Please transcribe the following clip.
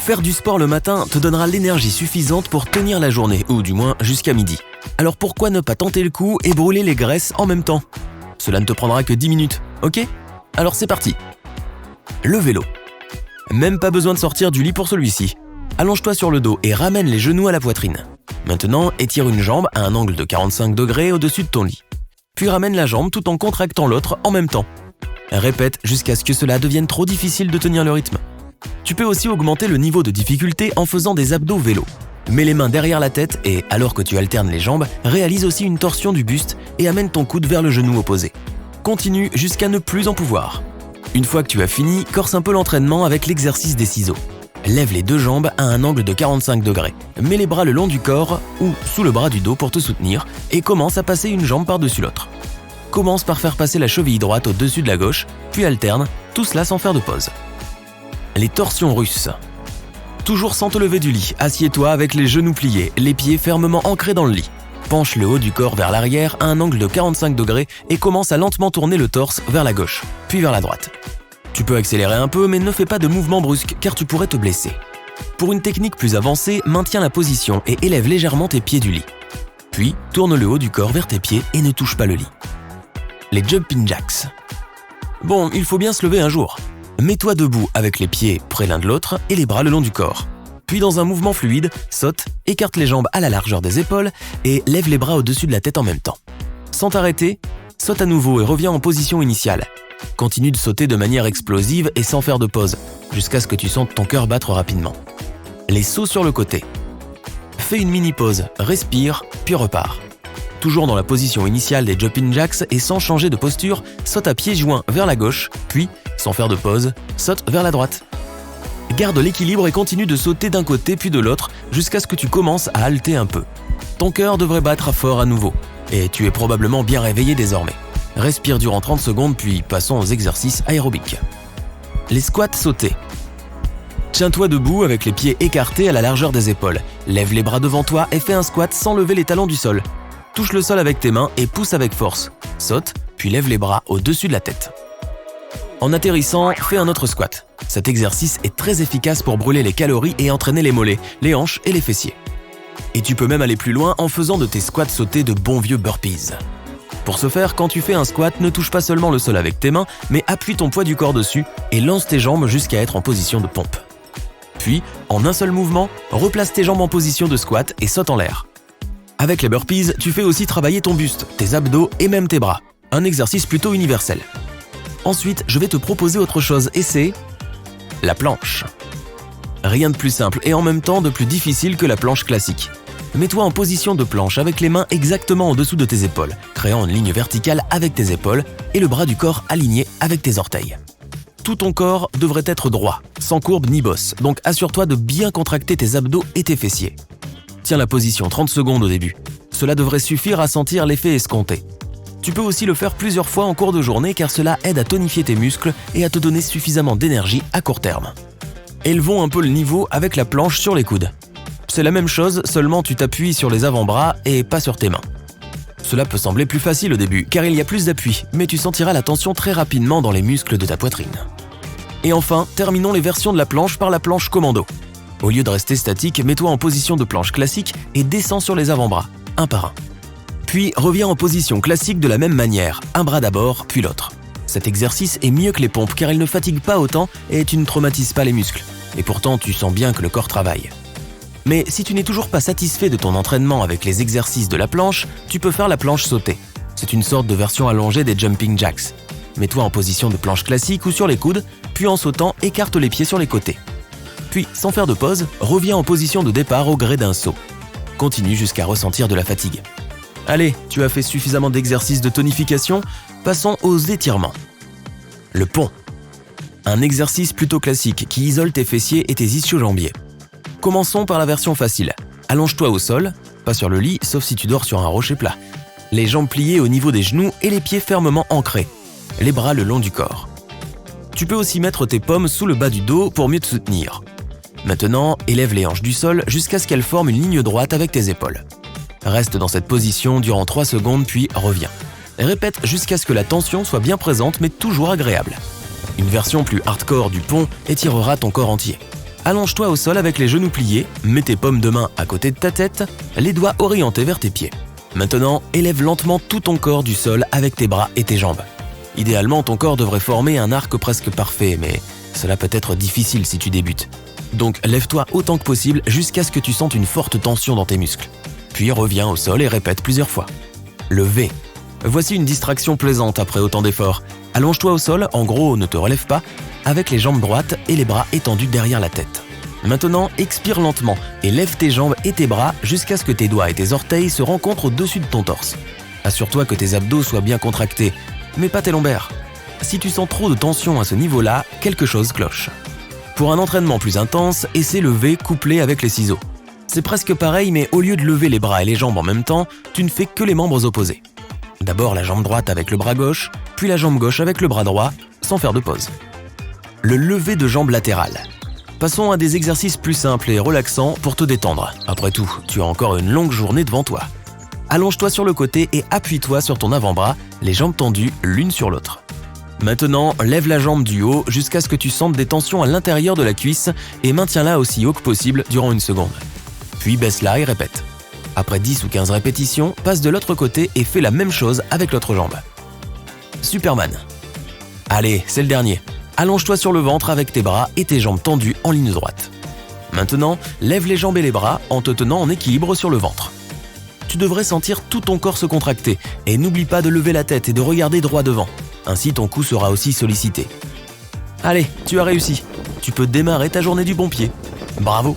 Faire du sport le matin te donnera l'énergie suffisante pour tenir la journée, ou du moins jusqu'à midi. Alors pourquoi ne pas tenter le coup et brûler les graisses en même temps? Cela ne te prendra que 10 minutes, ok? Alors c'est parti. Le vélo. Même pas besoin de sortir du lit pour celui-ci. Allonge-toi sur le dos et ramène les genoux à la poitrine. Maintenant, étire une jambe à un angle de 45 degrés au-dessus de ton lit. Puis ramène la jambe tout en contractant l'autre en même temps. Répète jusqu'à ce que cela devienne trop difficile de tenir le rythme. Tu peux aussi augmenter le niveau de difficulté en faisant des abdos vélo. Mets les mains derrière la tête et, alors que tu alternes les jambes, réalise aussi une torsion du buste et amène ton coude vers le genou opposé. Continue jusqu'à ne plus en pouvoir. Une fois que tu as fini, corse un peu l'entraînement avec l'exercice des ciseaux. Lève les deux jambes à un angle de 45 degrés. Mets les bras le long du corps ou sous le bras du dos pour te soutenir et commence à passer une jambe par-dessus l'autre. Commence par faire passer la cheville droite au-dessus de la gauche, puis alterne, tout cela sans faire de pause. Les torsions russes. Toujours sans te lever du lit, assieds-toi avec les genoux pliés, les pieds fermement ancrés dans le lit. Penche le haut du corps vers l'arrière à un angle de 45 degrés et commence à lentement tourner le torse vers la gauche, puis vers la droite. Tu peux accélérer un peu, mais ne fais pas de mouvements brusques car tu pourrais te blesser. Pour une technique plus avancée, maintiens la position et élève légèrement tes pieds du lit. Puis, tourne le haut du corps vers tes pieds et ne touche pas le lit. Les jumping jacks. Bon, il faut bien se lever un jour. Mets-toi debout avec les pieds près l'un de l'autre et les bras le long du corps. Puis dans un mouvement fluide, saute, écarte les jambes à la largeur des épaules et lève les bras au-dessus de la tête en même temps. Sans t'arrêter, saute à nouveau et reviens en position initiale. Continue de sauter de manière explosive et sans faire de pause, jusqu'à ce que tu sentes ton cœur battre rapidement. Les sauts sur le côté. Fais une mini-pause, respire, puis repars. Toujours dans la position initiale des jumping jacks et sans changer de posture, saute à pieds joints vers la gauche, puis, sans faire de pause, saute vers la droite. Garde l'équilibre et continue de sauter d'un côté puis de l'autre jusqu'à ce que tu commences à halter un peu. Ton cœur devrait battre fort à nouveau, et tu es probablement bien réveillé désormais. Respire durant 30 secondes puis passons aux exercices aérobiques. Les squats sautés. Tiens-toi debout avec les pieds écartés à la largeur des épaules. Lève les bras devant toi et fais un squat sans lever les talons du sol. Touche le sol avec tes mains et pousse avec force. Saute, puis lève les bras au-dessus de la tête. En atterrissant, fais un autre squat. Cet exercice est très efficace pour brûler les calories et entraîner les mollets, les hanches et les fessiers. Et tu peux même aller plus loin en faisant de tes squats sautés de bons vieux burpees. Pour ce faire, quand tu fais un squat, ne touche pas seulement le sol avec tes mains, mais appuie ton poids du corps dessus et lance tes jambes jusqu'à être en position de pompe. Puis, en un seul mouvement, replace tes jambes en position de squat et saute en l'air. Avec les burpees, tu fais aussi travailler ton buste, tes abdos et même tes bras. Un exercice plutôt universel. Ensuite, je vais te proposer autre chose et c'est la planche. Rien de plus simple et en même temps de plus difficile que la planche classique. Mets-toi en position de planche avec les mains exactement en dessous de tes épaules, créant une ligne verticale avec tes épaules et le bras du corps aligné avec tes orteils. Tout ton corps devrait être droit, sans courbe ni bosse, donc assure-toi de bien contracter tes abdos et tes fessiers. Tiens la position 30 secondes au début. Cela devrait suffire à sentir l'effet escompté. Tu peux aussi le faire plusieurs fois en cours de journée car cela aide à tonifier tes muscles et à te donner suffisamment d'énergie à court terme. Élevons un peu le niveau avec la planche sur les coudes. C'est la même chose, seulement tu t'appuies sur les avant-bras et pas sur tes mains. Cela peut sembler plus facile au début car il y a plus d'appui, mais tu sentiras la tension très rapidement dans les muscles de ta poitrine. Et enfin, terminons les versions de la planche par la planche commando. Au lieu de rester statique, mets-toi en position de planche classique et descends sur les avant-bras, un par un. Puis reviens en position classique de la même manière, un bras d'abord, puis l'autre. Cet exercice est mieux que les pompes car il ne fatigue pas autant et tu ne traumatises pas les muscles. Et pourtant, tu sens bien que le corps travaille. Mais si tu n'es toujours pas satisfait de ton entraînement avec les exercices de la planche, tu peux faire la planche sautée. C'est une sorte de version allongée des jumping jacks. Mets-toi en position de planche classique ou sur les coudes, puis en sautant, écarte les pieds sur les côtés. Puis, sans faire de pause, reviens en position de départ au gré d'un saut. Continue jusqu'à ressentir de la fatigue. Allez, tu as fait suffisamment d'exercices de tonification, passons aux étirements. Le pont. Un exercice plutôt classique qui isole tes fessiers et tes ischio-jambiers. Commençons par la version facile. Allonge-toi au sol, pas sur le lit, sauf si tu dors sur un rocher plat. Les jambes pliées au niveau des genoux et les pieds fermement ancrés. Les bras le long du corps. Tu peux aussi mettre tes paumes sous le bas du dos pour mieux te soutenir. Maintenant, élève les hanches du sol jusqu'à ce qu'elles forment une ligne droite avec tes épaules. Reste dans cette position durant 3 secondes puis reviens. Répète jusqu'à ce que la tension soit bien présente mais toujours agréable. Une version plus hardcore du pont étirera ton corps entier. Allonge-toi au sol avec les genoux pliés, mets tes paumes de main à côté de ta tête, les doigts orientés vers tes pieds. Maintenant, élève lentement tout ton corps du sol avec tes bras et tes jambes. Idéalement, ton corps devrait former un arc presque parfait, mais cela peut être difficile si tu débutes. Donc lève-toi autant que possible jusqu'à ce que tu sentes une forte tension dans tes muscles. Puis reviens au sol et répète plusieurs fois. Le V. Voici une distraction plaisante après autant d'efforts. Allonge-toi au sol, en gros ne te relève pas, avec les jambes droites et les bras étendus derrière la tête. Maintenant, expire lentement et lève tes jambes et tes bras jusqu'à ce que tes doigts et tes orteils se rencontrent au-dessus de ton torse. Assure-toi que tes abdos soient bien contractés, mais pas tes lombaires. Si tu sens trop de tension à ce niveau-là, quelque chose cloche. Pour un entraînement plus intense, essaie le V couplé avec les ciseaux. C'est presque pareil, mais au lieu de lever les bras et les jambes en même temps, tu ne fais que les membres opposés. D'abord la jambe droite avec le bras gauche, puis la jambe gauche avec le bras droit, sans faire de pause. Le lever de jambe latérale. Passons à des exercices plus simples et relaxants pour te détendre. Après tout, tu as encore une longue journée devant toi. Allonge-toi sur le côté et appuie-toi sur ton avant-bras, les jambes tendues l'une sur l'autre. Maintenant, lève la jambe du haut jusqu'à ce que tu sentes des tensions à l'intérieur de la cuisse et maintiens-la aussi haut que possible durant une seconde. Puis baisse-la et répète. Après 10 ou 15 répétitions, passe de l'autre côté et fais la même chose avec l'autre jambe. Superman. Allez, c'est le dernier. Allonge-toi sur le ventre avec tes bras et tes jambes tendues en ligne droite. Maintenant, lève les jambes et les bras en te tenant en équilibre sur le ventre. Tu devrais sentir tout ton corps se contracter et n'oublie pas de lever la tête et de regarder droit devant. Ainsi, ton cou sera aussi sollicité. Allez, tu as réussi. Tu peux démarrer ta journée du bon pied. Bravo!